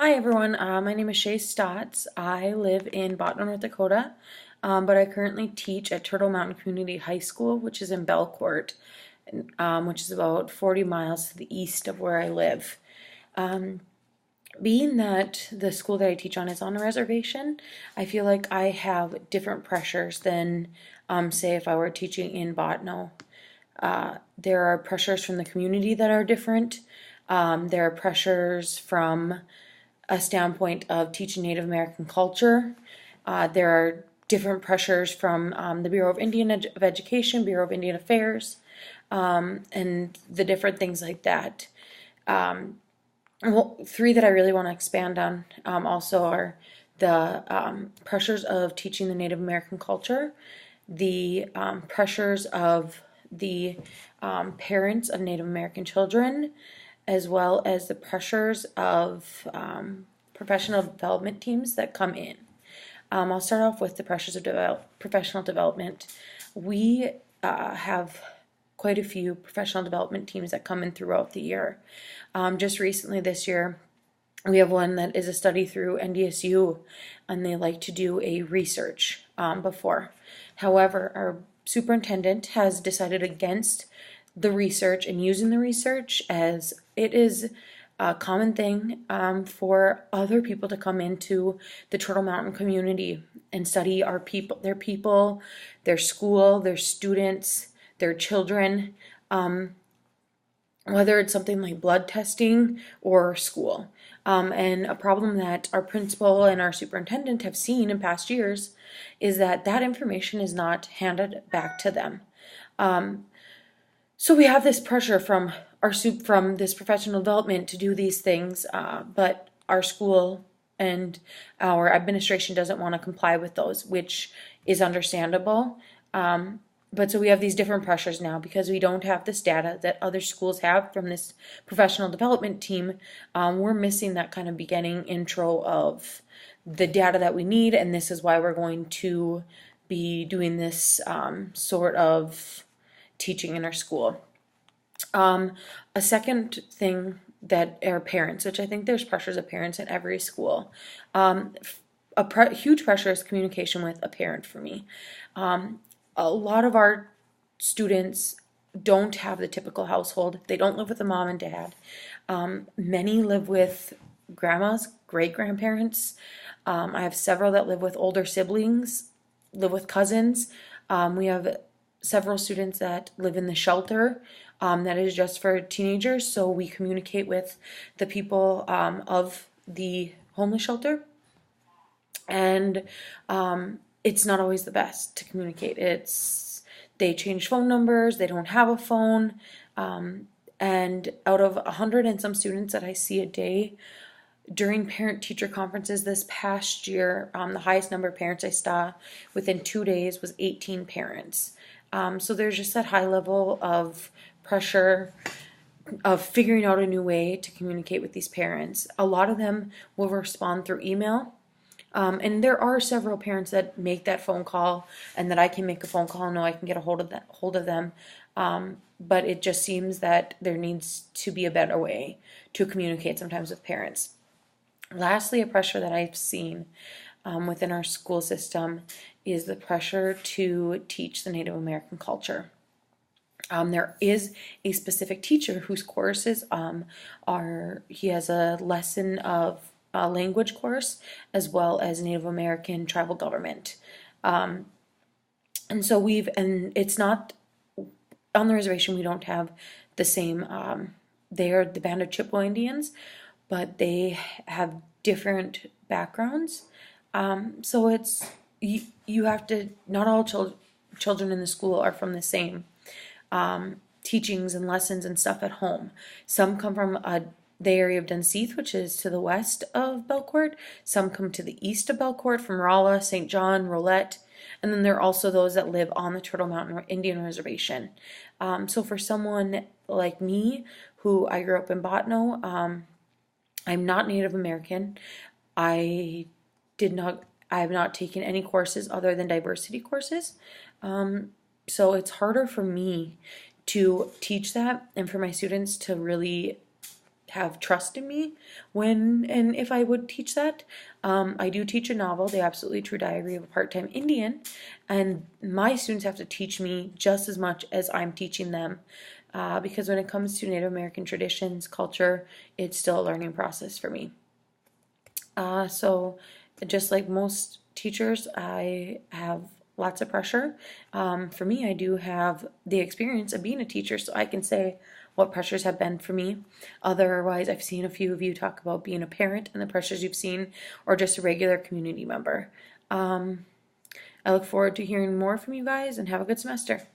Hi everyone, my name is Shay Stotts. I live in Bottom, North Dakota, but I currently teach at Turtle Mountain Community High School, which is in Belcourt, which is about 40 miles to the east of where I live. Being that the school that I teach on is on a reservation, I feel like I have different pressures than, say, if I were teaching in Botno. There are pressures from the community that are different. There are pressures from a standpoint of teaching Native American culture. There are different pressures from the Bureau of Education, Bureau of Indian Affairs, and the different things like that. Well, three that I really want to expand on also are the pressures of teaching the Native American culture, the pressures of the parents of Native American children, as well as the pressures of professional development teams that come in. I'll start off with the pressures of professional development. We have quite a few professional development teams that come in throughout the year. Just recently this year, we have one that is a study through NDSU, and they like to do a research before. However, our superintendent has decided against the research and using the research, as it is a common thing for other people to come into the Turtle Mountain community and study our people, their school, their students, their children, whether it's something like blood testing or school. And a problem that our principal and our superintendent have seen in past years is that that information is not handed back to them. So we have this pressure from from this professional development to do these things, but our school and our administration doesn't want to comply with those, which is understandable. But so we have these different pressures now because we don't have this data that other schools have from this professional development team. We're missing that kind of beginning intro of the data that we need, and this is why we're going to be doing this sort of teaching in our school. A second thing that are parents, which I think there's pressures of parents in every school. Huge pressure is communication with a parent for me. A lot of our students don't have the typical household. They don't live with a mom and dad. Many live with grandmas, great-grandparents. I have several that live with older siblings, live with cousins. We have several students that live in the shelter that is just for teenagers, so we communicate with the people of the homeless shelter, and it's not always the best to communicate. They change phone numbers, they don't have a phone, and out of 100 and some students that I see a day, during parent-teacher conferences this past year, the highest number of parents I saw within 2 days was 18 parents. So there's just that high level of pressure of figuring out a new way to communicate with these parents. A lot of them will respond through email. And there are several parents that make that phone call and that I can make a phone call and know I can get a hold of them. But it just seems that there needs to be a better way to communicate sometimes with parents. Lastly, a pressure that I've seen within our school system is the pressure to teach the Native American culture. There is a specific teacher whose courses he has a lesson of language course as well as Native American tribal government. And so and it's not on the reservation, we don't have the same, they are the Band of Chippewa Indians, but they have different backgrounds. So it's, you have to, not all children in the school are from the same teachings and lessons and stuff at home. Some come from the area of Dunseith, which is to the west of Belcourt. Some come to the east of Belcourt from Rolla, St. John, Rolette. And then there are also those that live on the Turtle Mountain Indian Reservation. So for someone like me, who I grew up in Botno, I'm not Native American. I have not taken any courses other than diversity courses. So it's harder for me to teach that and for my students to really have trust in me when and if I would teach that. I do teach a novel, The Absolutely True Diary of a Part-Time Indian, and my students have to teach me just as much as I'm teaching them. Because when it comes to Native American traditions, culture, it's still a learning process for me. So just like most teachers, I have lots of pressure. For me, I do have the experience of being a teacher, so I can say what pressures have been for me. Otherwise, I've seen a few of you talk about being a parent and the pressures you've seen, or just a regular community member. I look forward to hearing more from you guys, and have a good semester.